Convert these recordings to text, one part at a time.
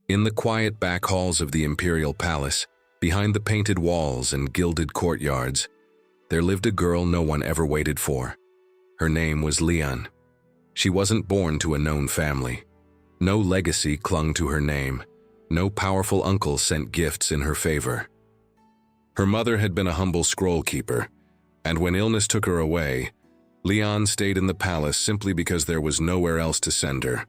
In the quiet back halls of the imperial palace, behind the painted walls and gilded courtyards, there lived a girl no one ever waited for. Her name was Leon. She wasn't born to a known family. No legacy clung to her name. No powerful uncle sent gifts in her favor. Her mother had been a humble scroll keeper, and when illness took her away, Leon stayed in the palace simply because there was nowhere else to send her.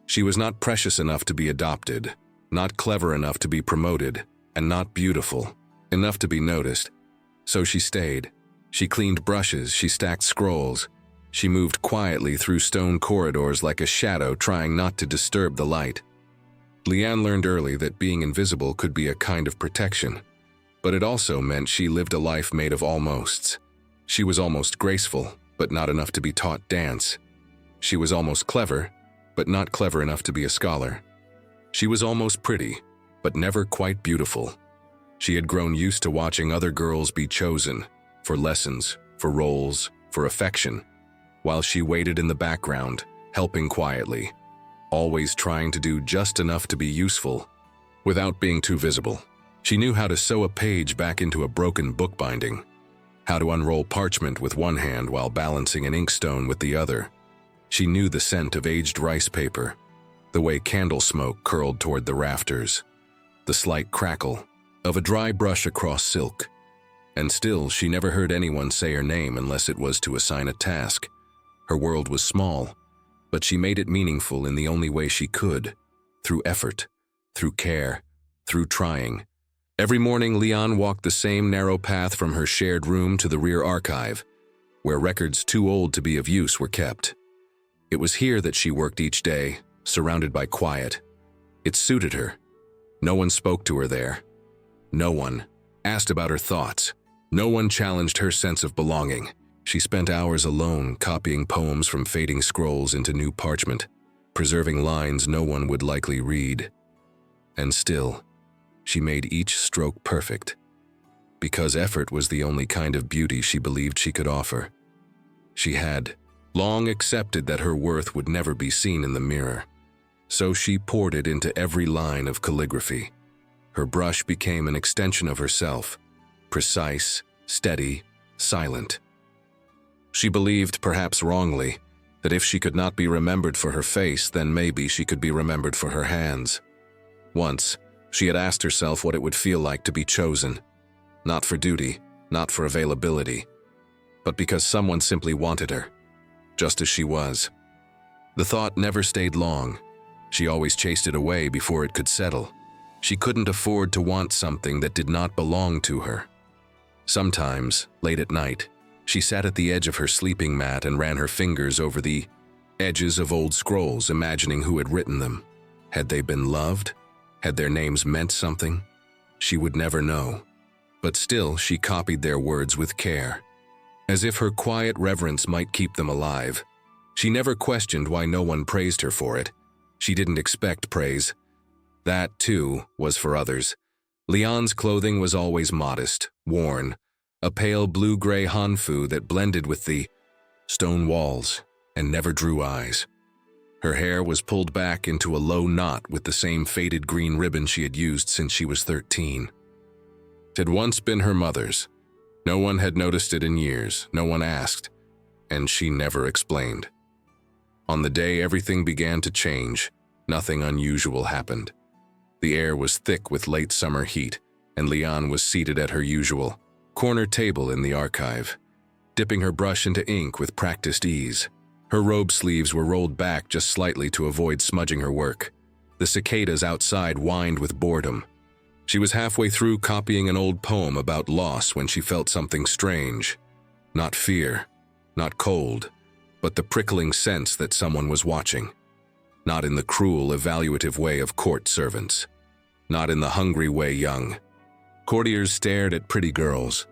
She was not precious enough to be adopted, not clever enough to be promoted, and not beautiful enough to be noticed. So she stayed. She cleaned brushes, she stacked scrolls. She moved quietly through stone corridors like a shadow, trying not to disturb the light. Leanne learned early that being invisible could be a kind of protection, but it also meant she lived a life made of almosts. She was almost graceful, but not enough to be taught dance. She was almost clever, but not clever enough to be a scholar. She was almost pretty, but never quite beautiful. She had grown used to watching other girls be chosen for lessons, for roles, for affection, while she waited in the background, helping quietly, always trying to do just enough to be useful, without being too visible. She knew how to sew a page back into a broken book binding, how to unroll parchment with one hand while balancing an inkstone with the other. She knew the scent of aged rice paper, the way candle smoke curled toward the rafters, the slight crackle of a dry brush across silk. And still, she never heard anyone say her name unless it was to assign a task. Her world was small, but she made it meaningful in the only way she could, through effort, through care, through trying. Every morning, Leon walked the same narrow path from her shared room to the rear archive, where records too old to be of use were kept. It was here that she worked each day, surrounded by quiet. It suited her. No one spoke to her there. No one asked about her thoughts. No one challenged her sense of belonging. She spent hours alone, copying poems from fading scrolls into new parchment, preserving lines no one would likely read. And still, she made each stroke perfect, because effort was the only kind of beauty she believed she could offer. She had long accepted that her worth would never be seen in the mirror, so she poured it into every line of calligraphy. Her brush became an extension of herself, precise, steady, silent. She believed, perhaps wrongly, that if she could not be remembered for her face, then maybe she could be remembered for her hands. Once, she had asked herself what it would feel like to be chosen, not for duty, not for availability, but because someone simply wanted her, just as she was. The thought never stayed long. She always chased it away before it could settle. She couldn't afford to want something that did not belong to her. Sometimes, late at night, she sat at the edge of her sleeping mat and ran her fingers over the edges of old scrolls, imagining who had written them. Had they been loved? Had their names meant something? She would never know. But still, she copied their words with care, as if her quiet reverence might keep them alive. She never questioned why no one praised her for it. She didn't expect praise. That, too, was for others. Leon's clothing was always modest, worn, a pale blue-gray hanfu that blended with the stone walls and never drew eyes. Her hair was pulled back into a low knot with the same faded green ribbon she had used since she was 13. It had once been her mother's. No one had noticed it in years, no one asked, and she never explained. On the day everything began to change, nothing unusual happened. The air was thick with late summer heat, and Leon was seated at her usual corner table in the archive, dipping her brush into ink with practiced ease. Her robe sleeves were rolled back just slightly to avoid smudging her work. The cicadas outside whined with boredom. She was halfway through copying an old poem about loss when she felt something strange. Not fear, not cold, but the prickling sense that someone was watching. Not in the cruel, evaluative way of court servants. Not in the hungry way young courtiers stared at pretty girls.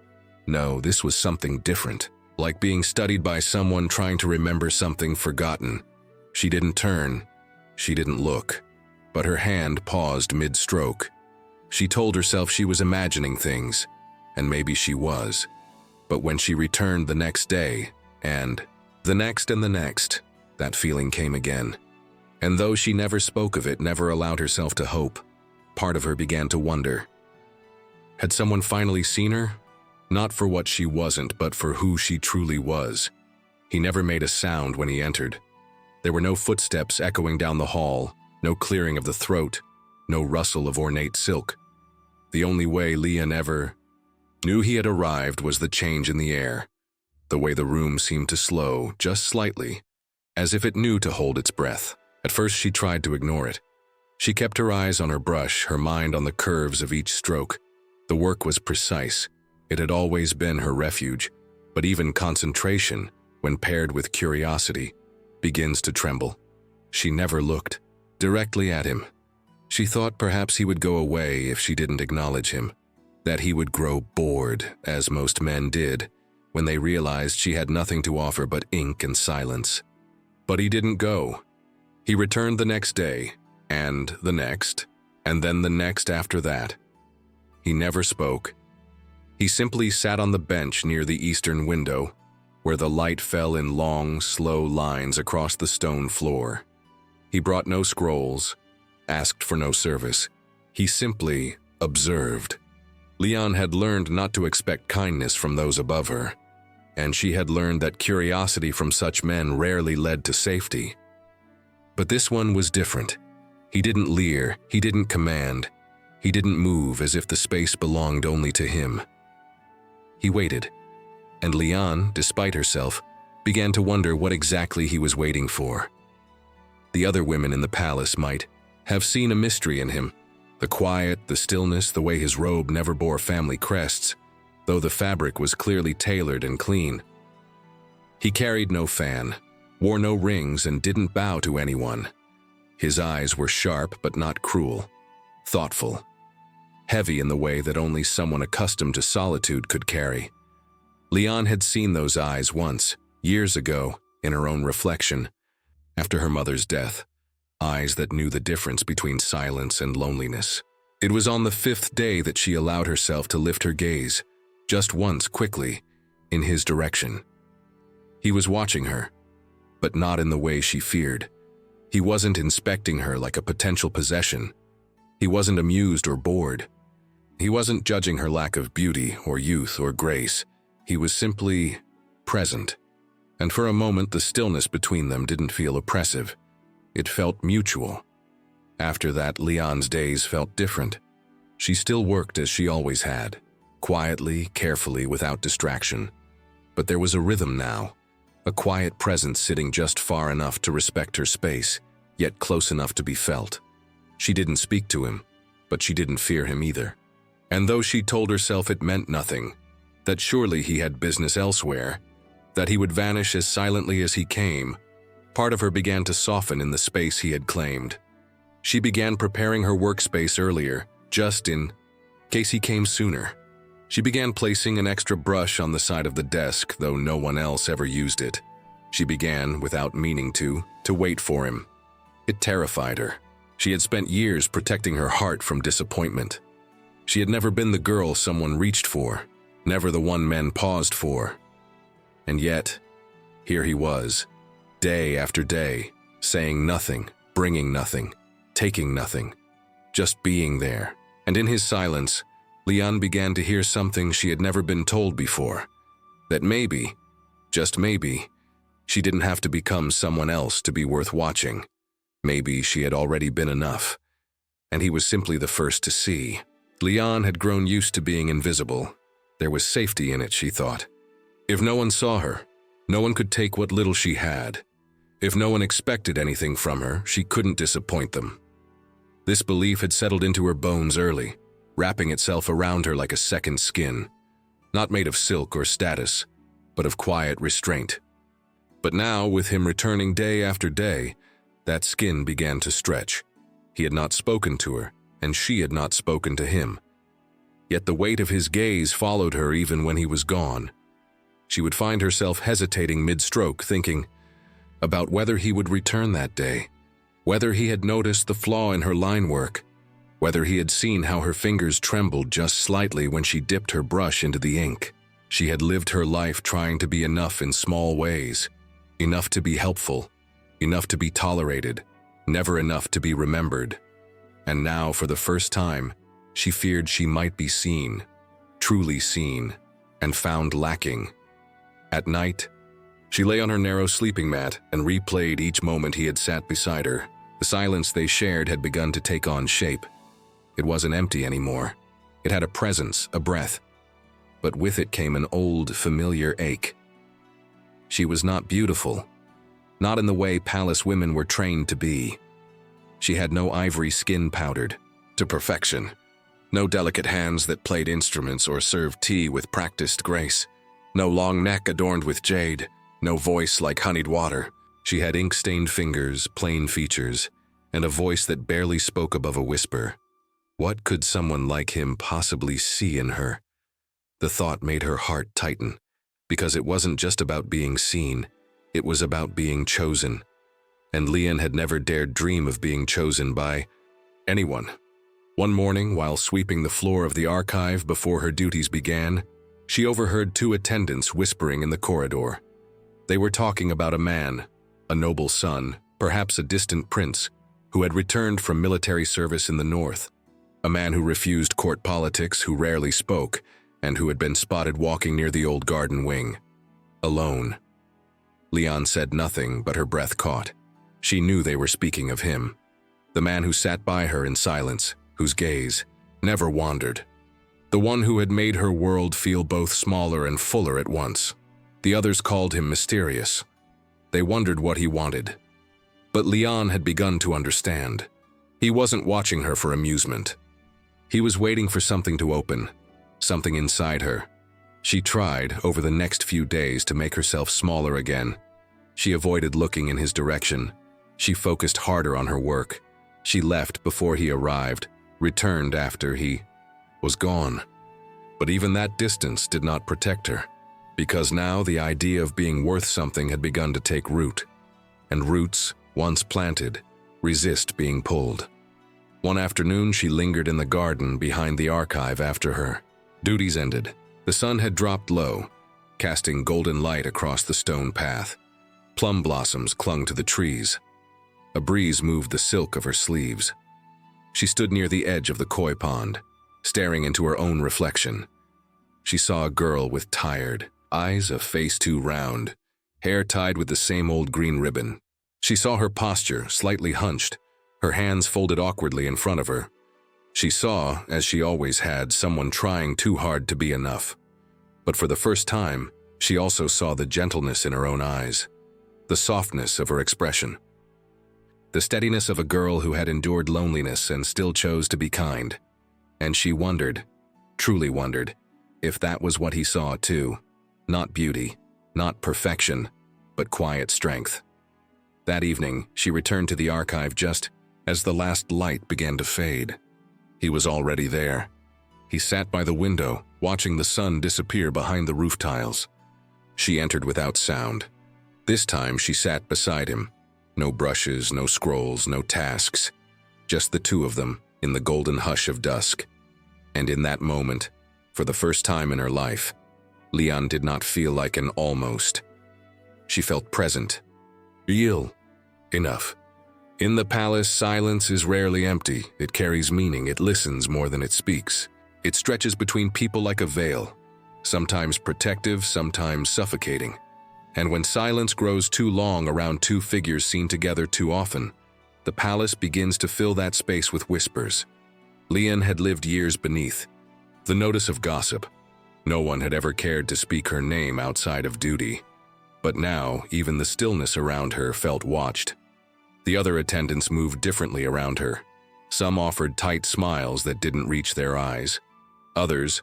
No, this was something different. Like being studied by someone trying to remember something forgotten. She didn't turn, she didn't look, but her hand paused mid-stroke. She told herself she was imagining things, and maybe she was. But when she returned the next day, and the next, that feeling came again. And though she never spoke of it, never allowed herself to hope, part of her began to wonder. Had someone finally seen her? Not for what she wasn't, but for who she truly was. He never made a sound when he entered. There were no footsteps echoing down the hall, no clearing of the throat, no rustle of ornate silk. The only way Leon ever knew he had arrived was the change in the air, the way the room seemed to slow, just slightly, as if it knew to hold its breath. At first she tried to ignore it. She kept her eyes on her brush, her mind on the curves of each stroke. The work was precise. It had always been her refuge, but even concentration, when paired with curiosity, begins to tremble. She never looked directly at him. She thought perhaps he would go away if she didn't acknowledge him, that he would grow bored, as most men did, when they realized she had nothing to offer but ink and silence. But he didn't go. He returned the next day, and the next, and then the next after that. He never spoke. He simply sat on the bench near the eastern window, where the light fell in long, slow lines across the stone floor. He brought no scrolls, asked for no service. He simply observed. Leon had learned not to expect kindness from those above her, and she had learned that curiosity from such men rarely led to safety. But this one was different. He didn't leer, he didn't command, he didn't move as if the space belonged only to him. He waited, and Leon, despite herself, began to wonder what exactly he was waiting for. The other women in the palace might have seen a mystery in him, the quiet, the stillness, the way his robe never bore family crests, though the fabric was clearly tailored and clean. He carried no fan, wore no rings, and didn't bow to anyone. His eyes were sharp but not cruel, thoughtful, heavy in the way that only someone accustomed to solitude could carry. Leon had seen those eyes once, years ago, in her own reflection, after her mother's death, eyes that knew the difference between silence and loneliness. It was on the 5th day that she allowed herself to lift her gaze, just once quickly, in his direction. He was watching her, but not in the way she feared. He wasn't inspecting her like a potential possession. He wasn't amused or bored. He wasn't judging her lack of beauty or youth or grace. He was simply present. And for a moment, the stillness between them didn't feel oppressive. It felt mutual. After that, Leon's days felt different. She still worked as she always had, quietly, carefully, without distraction. But there was a rhythm now, a quiet presence sitting just far enough to respect her space, yet close enough to be felt. She didn't speak to him, but she didn't fear him either. And though she told herself it meant nothing, that surely he had business elsewhere, that he would vanish as silently as he came, part of her began to soften in the space he had claimed. She began preparing her workspace earlier, just in case he came sooner. She began placing an extra brush on the side of the desk, though no one else ever used it. She began, without meaning to wait for him. It terrified her. She had spent years protecting her heart from disappointment. She had never been the girl someone reached for, never the one men paused for. And yet, here he was, day after day, saying nothing, bringing nothing, taking nothing, just being there. And in his silence, Leon began to hear something she had never been told before, that maybe, just maybe, she didn't have to become someone else to be worth watching. Maybe she had already been enough, and he was simply the first to see. Leon had grown used to being invisible. There was safety in it, she thought. If no one saw her, no one could take what little she had. If no one expected anything from her, she couldn't disappoint them. This belief had settled into her bones early, wrapping itself around her like a second skin, not made of silk or status, but of quiet restraint. But now, with him returning day after day, that skin began to stretch. He had not spoken to her, and she had not spoken to him. Yet the weight of his gaze followed her even when he was gone. She would find herself hesitating mid-stroke, thinking about whether he would return that day, whether he had noticed the flaw in her line work, whether he had seen how her fingers trembled just slightly when she dipped her brush into the ink. She had lived her life trying to be enough in small ways, enough to be helpful, enough to be tolerated, never enough to be remembered. And now, for the first time, she feared she might be seen, truly seen, and found lacking. At night, she lay on her narrow sleeping mat and replayed each moment he had sat beside her. The silence they shared had begun to take on shape. It wasn't empty anymore. It had a presence, a breath. But with it came an old, familiar ache. She was not beautiful, not in the way palace women were trained to be. She had no ivory skin powdered to perfection, no delicate hands that played instruments or served tea with practiced grace, no long neck adorned with jade, no voice like honeyed water. She had ink-stained fingers, plain features, and a voice that barely spoke above a whisper. What could someone like him possibly see in her? The thought made her heart tighten, because it wasn't just about being seen, it was about being chosen. And Leon had never dared dream of being chosen by anyone. One morning, while sweeping the floor of the archive before her duties began, she overheard two attendants whispering in the corridor. They were talking about a man, a noble son, perhaps a distant prince, who had returned from military service in the north. A man who refused court politics, who rarely spoke, and who had been spotted walking near the old garden wing. Alone. Leon said nothing, but her breath caught. She knew they were speaking of him. The man who sat by her in silence, whose gaze never wandered. The one who had made her world feel both smaller and fuller at once. The others called him mysterious. They wondered what he wanted. But Leon had begun to understand. He wasn't watching her for amusement. He was waiting for something to open, something inside her. She tried, over the next few days, to make herself smaller again. She avoided looking in his direction. She focused harder on her work. She left before he arrived, returned after he was gone. But even that distance did not protect her, because now the idea of being worth something had begun to take root. And roots, once planted, resist being pulled. One afternoon, she lingered in the garden behind the archive after her duties ended. The sun had dropped low, casting golden light across the stone path. Plum blossoms clung to the trees. A breeze moved the silk of her sleeves. She stood near the edge of the koi pond, staring into her own reflection. She saw a girl with tired eyes, a face too round, hair tied with the same old green ribbon. She saw her posture, slightly hunched, her hands folded awkwardly in front of her. She saw, as she always had, someone trying too hard to be enough. But for the first time, she also saw the gentleness in her own eyes, the softness of her expression, the steadiness of a girl who had endured loneliness and still chose to be kind. And she wondered, truly wondered, if that was what he saw too. Not beauty, not perfection, but quiet strength. That evening, she returned to the archive just as the last light began to fade. He was already there. He sat by the window, watching the sun disappear behind the roof tiles. She entered without sound. This time she sat beside him. No brushes, no scrolls, no tasks. Just the two of them in the golden hush of dusk. And in that moment, for the first time in her life, Leon did not feel like an almost. She felt present, real, enough. In the palace, silence is rarely empty. It carries meaning. It listens more than it speaks. It stretches between people like a veil, sometimes protective, sometimes suffocating. And when silence grows too long around two figures seen together too often, the palace begins to fill that space with whispers. Leon had lived years beneath the notice of gossip. No one had ever cared to speak her name outside of duty. But now, even the stillness around her felt watched. The other attendants moved differently around her. Some offered tight smiles that didn't reach their eyes. Others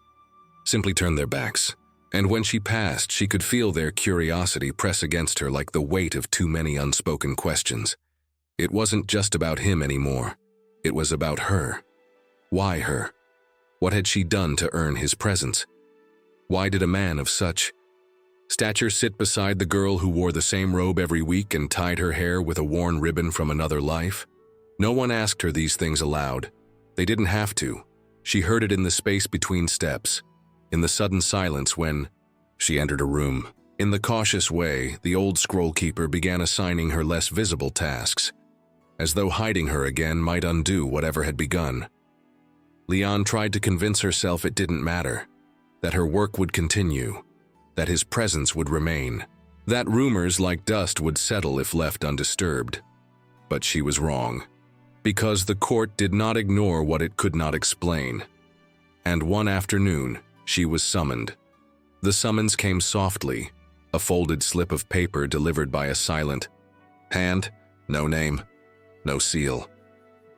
simply turned their backs. And when she passed, she could feel their curiosity press against her like the weight of too many unspoken questions. It wasn't just about him anymore. It was about her. Why her? What had she done to earn his presence? Why did a man of such stature sit beside the girl who wore the same robe every week and tied her hair with a worn ribbon from another life? No one asked her these things aloud. They didn't have to. She heard it in the space between steps, in the sudden silence when she entered a room. In the cautious way, the old scroll keeper began assigning her less visible tasks. as though hiding her again might undo whatever had begun. Leon tried to convince herself it didn't matter, that her work would continue, that his presence would remain, that rumors like dust would settle if left undisturbed. But she was wrong, because the court did not ignore what it could not explain. And one afternoon, she was summoned. The summons came softly, a folded slip of paper delivered by a silent hand, no name, no seal.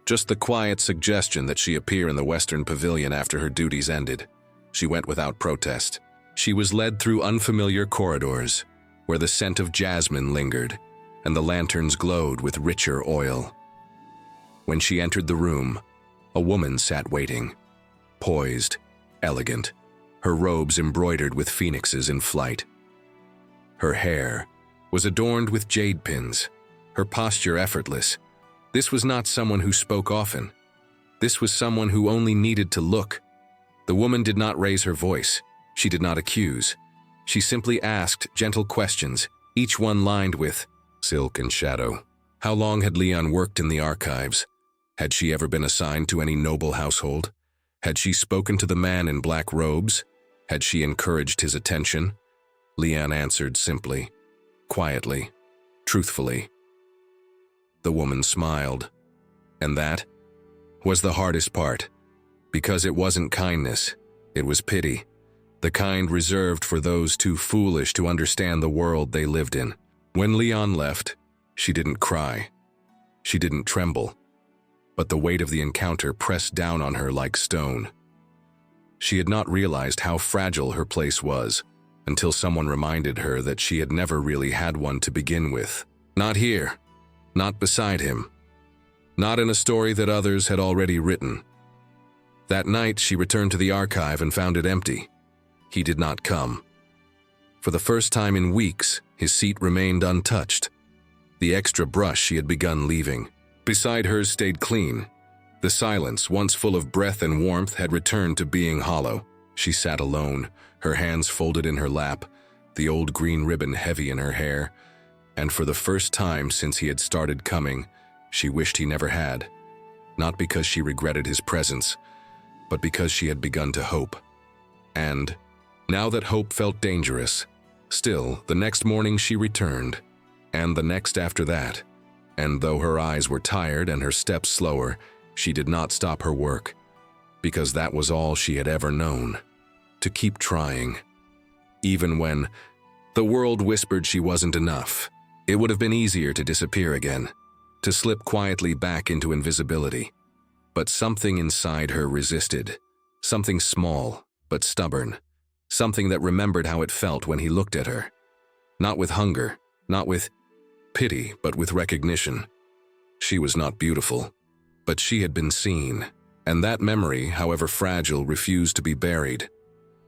Just the quiet suggestion that she appear in the Western Pavilion after her duties ended. She went without protest. She was led through unfamiliar corridors, where the scent of jasmine lingered, and the lanterns glowed with richer oil. When she entered the room, a woman sat waiting, poised, elegant, her robes embroidered with phoenixes in flight. Her hair was adorned with jade pins, her posture effortless. This was not someone who spoke often. This was someone who only needed to look. The woman did not raise her voice. She did not accuse. She simply asked gentle questions, each one lined with silk and shadow. How long had Leon worked in the archives? Had she ever been assigned to any noble household? Had she spoken to the man in black robes? Had she encouraged his attention? Leon answered simply, quietly, truthfully. The woman smiled. And that was the hardest part, because it wasn't kindness, it was pity, the kind reserved for those too foolish to understand the world they lived in. When Leon left, she didn't cry. She didn't tremble. But the weight of the encounter pressed down on her like stone. She had not realized how fragile her place was until someone reminded her that she had never really had one to begin with. Not here, not beside him, not in a story that others had already written. That night, she returned to the archive and found it empty. He did not come. For the first time in weeks, his seat remained untouched. The extra brush she had begun leaving beside hers stayed clean. The silence, once full of breath and warmth, had returned to being hollow. She sat alone, her hands folded in her lap, the old green ribbon heavy in her hair, and for the first time since he had started coming, she wished he never had. Not because she regretted his presence, but because she had begun to hope. And now that hope felt dangerous, still, the next morning she returned, and the next after that. And though her eyes were tired and her steps slower, she did not stop her work, because that was all she had ever known, to keep trying. Even when the world whispered she wasn't enough, it would have been easier to disappear again, to slip quietly back into invisibility. But something inside her resisted, something small but stubborn, something that remembered how it felt when he looked at her. Not with hunger, not with pity, but with recognition. She was not beautiful, but she had been seen, and that memory, however fragile, refused to be buried.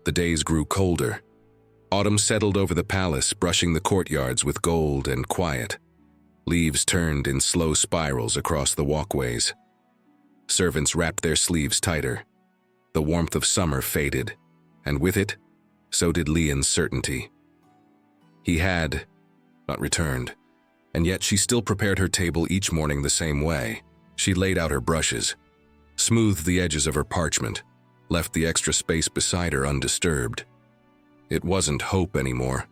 The days grew colder. Autumn settled over the palace, brushing the courtyards with gold and quiet. Leaves turned in slow spirals across the walkways. Servants wrapped their sleeves tighter. The warmth of summer faded, and with it, so did Leon's certainty. He had not returned, and yet she still prepared her table each morning the same way. She laid out her brushes, smoothed the edges of her parchment, left the extra space beside her undisturbed. It wasn't hope anymore,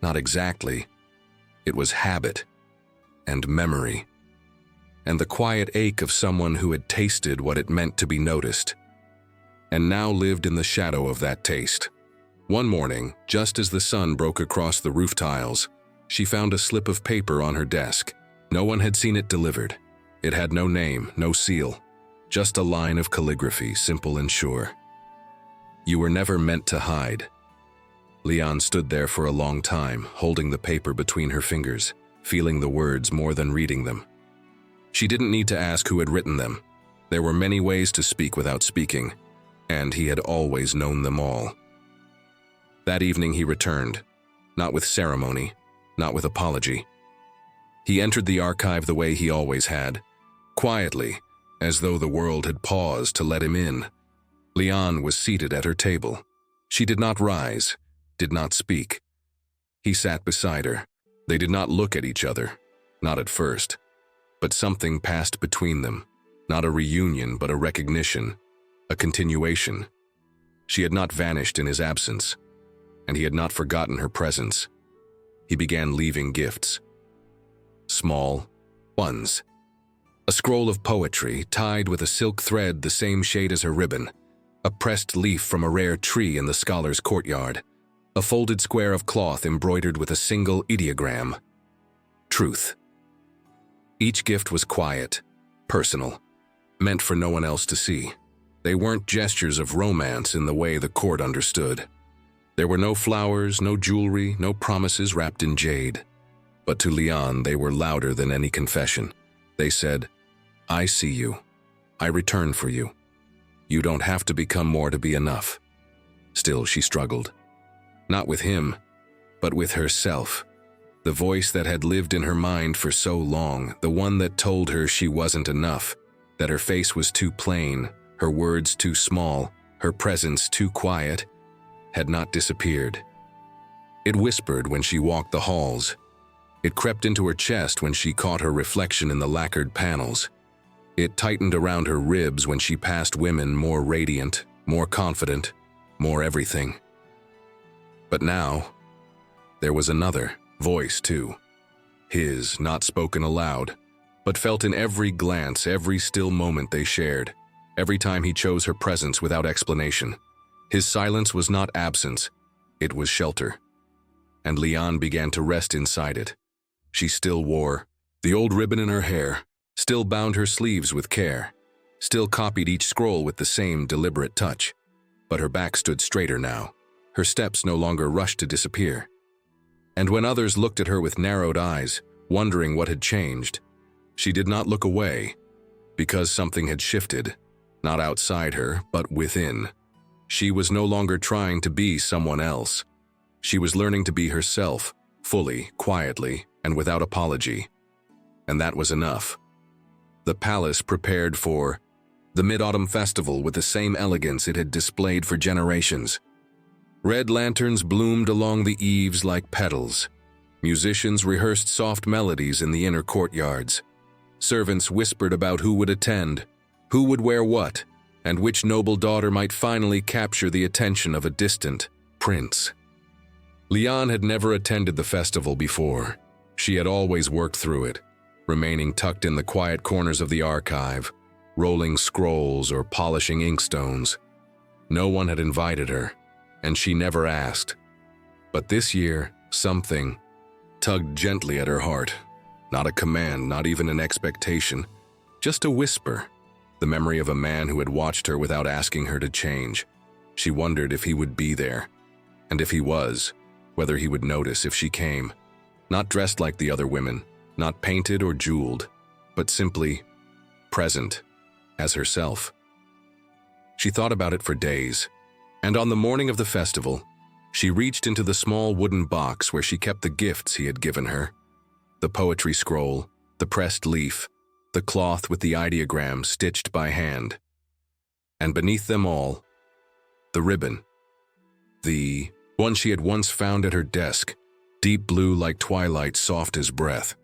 not exactly. It was habit and memory, and the quiet ache of someone who had tasted what it meant to be noticed, and now lived in the shadow of that taste. One morning, just as the sun broke across the roof tiles, she found a slip of paper on her desk. No one had seen it delivered. It had no name, no seal, just a line of calligraphy, simple and sure. You were never meant to hide. Leon stood there for a long time, holding the paper between her fingers, feeling the words more than reading them. She didn't need to ask who had written them. There were many ways to speak without speaking, and he had always known them all. That evening he returned, not with ceremony, not with apology. He entered the archive the way he always had, quietly, as though the world had paused to let him in. Leon was seated at her table. She did not rise, did not speak. He sat beside her. They did not look at each other, not at first. But something passed between them, not a reunion but a recognition, a continuation. She had not vanished in his absence, and he had not forgotten her presence. He began leaving gifts. Small ones. A scroll of poetry tied with a silk thread the same shade as her ribbon, a pressed leaf from a rare tree in the scholar's courtyard, a folded square of cloth embroidered with a single ideogram. Truth. Each gift was quiet, personal, meant for no one else to see. They weren't gestures of romance in the way the court understood. There were no flowers, no jewelry, no promises wrapped in jade. But to Leon, they were louder than any confession. They said, "I see you. I return for you. You don't have to become more to be enough." Still, she struggled. Not with him, but with herself. The voice that had lived in her mind for so long, the one that told her she wasn't enough, that her face was too plain, her words too small, her presence too quiet, had not disappeared. It whispered when she walked the halls. It crept into her chest when she caught her reflection in the lacquered panels. It tightened around her ribs when she passed women more radiant, more confident, more everything. But now, there was another voice too. His, not spoken aloud, but felt in every glance, every still moment they shared, every time he chose her presence without explanation. His silence was not absence, it was shelter. And Leon began to rest inside it. She still wore the old ribbon in her hair, still bound her sleeves with care, still copied each scroll with the same deliberate touch. But her back stood straighter now. Her steps no longer rushed to disappear. And when others looked at her with narrowed eyes, wondering what had changed, she did not look away, because something had shifted, not outside her, but within. She was no longer trying to be someone else. She was learning to be herself, fully, quietly, and without apology. And that was enough. The palace prepared for the Mid-Autumn Festival with the same elegance it had displayed for generations. Red lanterns bloomed along the eaves like petals. Musicians rehearsed soft melodies in the inner courtyards. Servants whispered about who would attend, who would wear what, and which noble daughter might finally capture the attention of a distant prince. Leon had never attended the festival before. She had always worked through it, remaining tucked in the quiet corners of the archive, rolling scrolls or polishing inkstones. No one had invited her, and she never asked. But this year, something tugged gently at her heart. Not a command, not even an expectation, just a whisper. The memory of a man who had watched her without asking her to change. She wondered if he would be there, and if he was, whether he would notice if she came. Not dressed like the other women, not painted or jeweled, but simply present as herself. She thought about it for days, and on the morning of the festival, she reached into the small wooden box where she kept the gifts he had given her. The poetry scroll, the pressed leaf, the cloth with the ideogram stitched by hand. And beneath them all, the ribbon. The one she had once found at her desk, deep blue like twilight, soft as breath.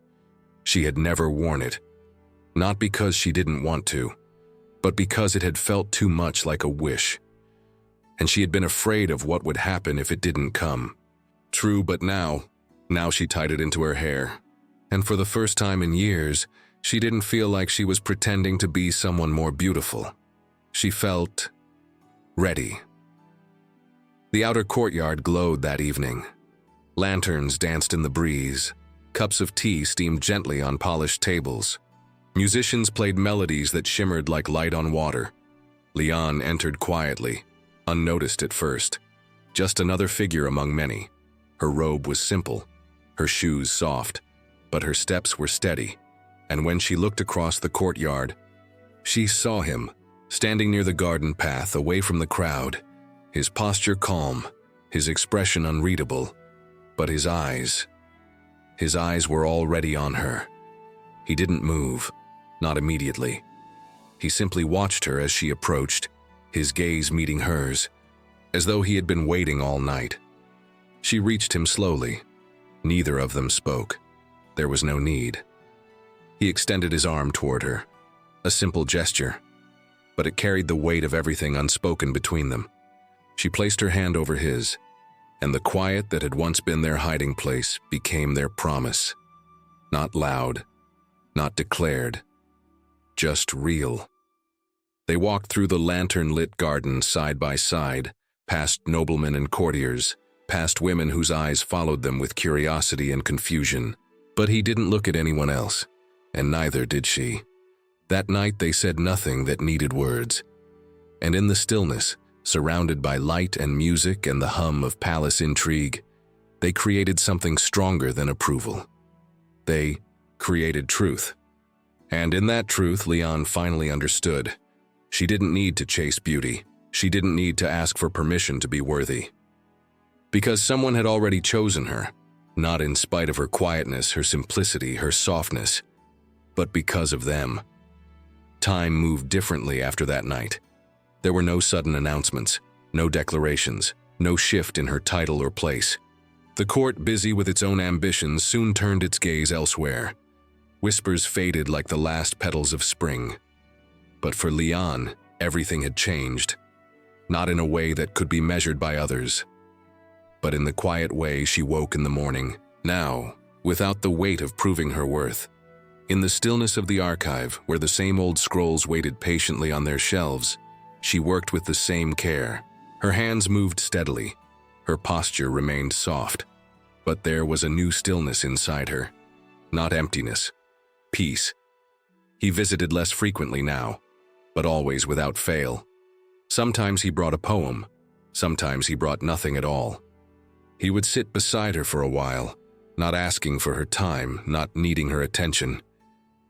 She had never worn it, not because she didn't want to, but because it had felt too much like a wish. And she had been afraid of what would happen if it didn't come. True, but now she tied it into her hair. And for the first time in years, she didn't feel like she was pretending to be someone more beautiful. She felt ready. The outer courtyard glowed that evening. Lanterns danced in the breeze. Cups of tea steamed gently on polished tables. Musicians played melodies that shimmered like light on water. Leon entered quietly, unnoticed at first. Just another figure among many. Her robe was simple, her shoes soft, but her steps were steady. And when she looked across the courtyard, she saw him, standing near the garden path away from the crowd, his posture calm, his expression unreadable, but his eyes were already on her. He didn't move, not immediately. He simply watched her as she approached, his gaze meeting hers, as though he had been waiting all night. She reached him slowly. Neither of them spoke. There was no need. He extended his arm toward her. A simple gesture, but it carried the weight of everything unspoken between them. She placed her hand over his, and the quiet that had once been their hiding place became their promise. Not loud, not declared, just real. They walked through the lantern-lit garden side by side, past noblemen and courtiers, past women whose eyes followed them with curiosity and confusion. But he didn't look at anyone else, and neither did she. That night they said nothing that needed words. And in the stillness, surrounded by light and music and the hum of palace intrigue, they created something stronger than approval. They created truth. And in that truth, Leon finally understood. She didn't need to chase beauty. She didn't need to ask for permission to be worthy. Because someone had already chosen her, not in spite of her quietness, her simplicity, her softness, but because of them. Time moved differently after that night. There were no sudden announcements, no declarations, no shift in her title or place. The court, busy with its own ambitions, soon turned its gaze elsewhere. Whispers faded like the last petals of spring. But for Leon, everything had changed. Not in a way that could be measured by others, but in the quiet way she woke in the morning, now, without the weight of proving her worth. In the stillness of the archive, where the same old scrolls waited patiently on their shelves, she worked with the same care. Her hands moved steadily. Her posture remained soft. But there was a new stillness inside her. Not emptiness. Peace. He visited less frequently now, but always without fail. Sometimes he brought a poem. Sometimes he brought nothing at all. He would sit beside her for a while, not asking for her time, not needing her attention,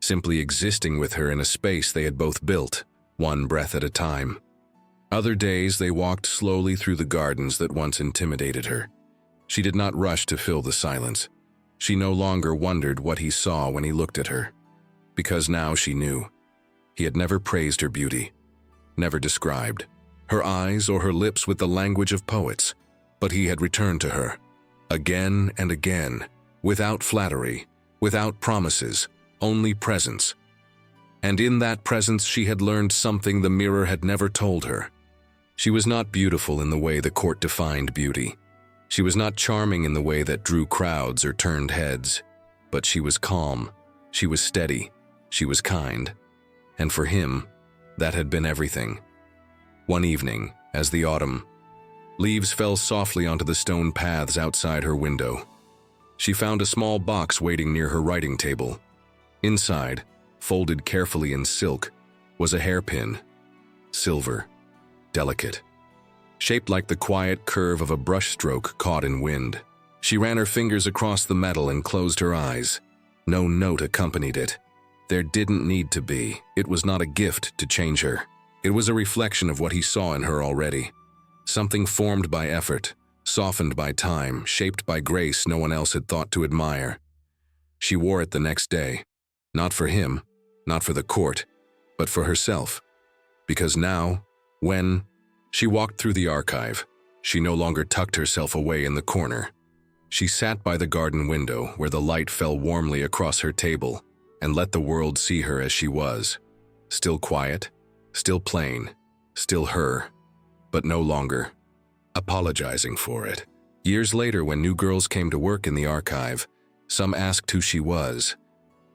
simply existing with her in a space they had both built, one breath at a time. Other days they walked slowly through the gardens that once intimidated her. She did not rush to fill the silence. She no longer wondered what he saw when he looked at her, because now she knew. He had never praised her beauty, never described her eyes or her lips with the language of poets, but he had returned to her, again and again, without flattery, without promises, only presence. And in that presence she had learned something the mirror had never told her. She was not beautiful in the way the court defined beauty. She was not charming in the way that drew crowds or turned heads, but she was calm, she was steady, she was kind. And for him, that had been everything. One evening, as the autumn leaves fell softly onto the stone paths outside her window, she found a small box waiting near her writing table. Inside, folded carefully in silk, was a hairpin, silver, delicate, shaped like the quiet curve of a brushstroke caught in wind. She ran her fingers across the metal and closed her eyes. No note accompanied it. There didn't need to be. It was not a gift to change her. It was a reflection of what he saw in her already. Something formed by effort, softened by time, shaped by grace no one else had thought to admire. She wore it the next day, not for him, not for the court, but for herself. Because now, when she walked through the archive, she no longer tucked herself away in the corner. She sat by the garden window where the light fell warmly across her table and let the world see her as she was. Still quiet, still plain, still her, but no longer apologizing for it. Years later, when new girls came to work in the archive, some asked who she was.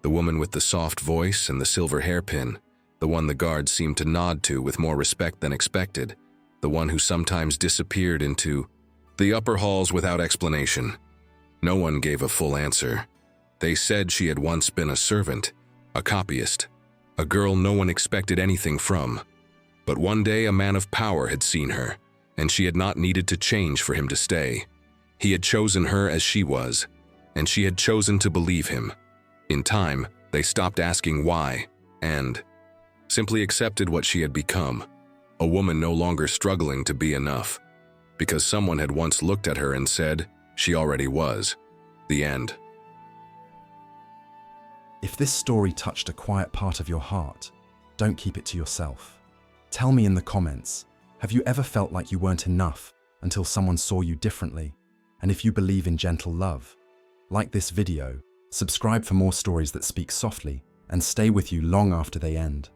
The woman with the soft voice and the silver hairpin, the one the guards seemed to nod to with more respect than expected, the one who sometimes disappeared into the upper halls without explanation. No one gave a full answer. They said she had once been a servant, a copyist, a girl no one expected anything from. But one day a man of power had seen her, and she had not needed to change for him to stay. He had chosen her as she was, and she had chosen to believe him. In time, they stopped asking why, and simply accepted what she had become, a woman no longer struggling to be enough, because someone had once looked at her and said she already was. The end. If this story touched a quiet part of your heart, don't keep it to yourself. Tell me in the comments, have you ever felt like you weren't enough until someone saw you differently? And if you believe in gentle love, like this video, subscribe for more stories that speak softly and stay with you long after they end.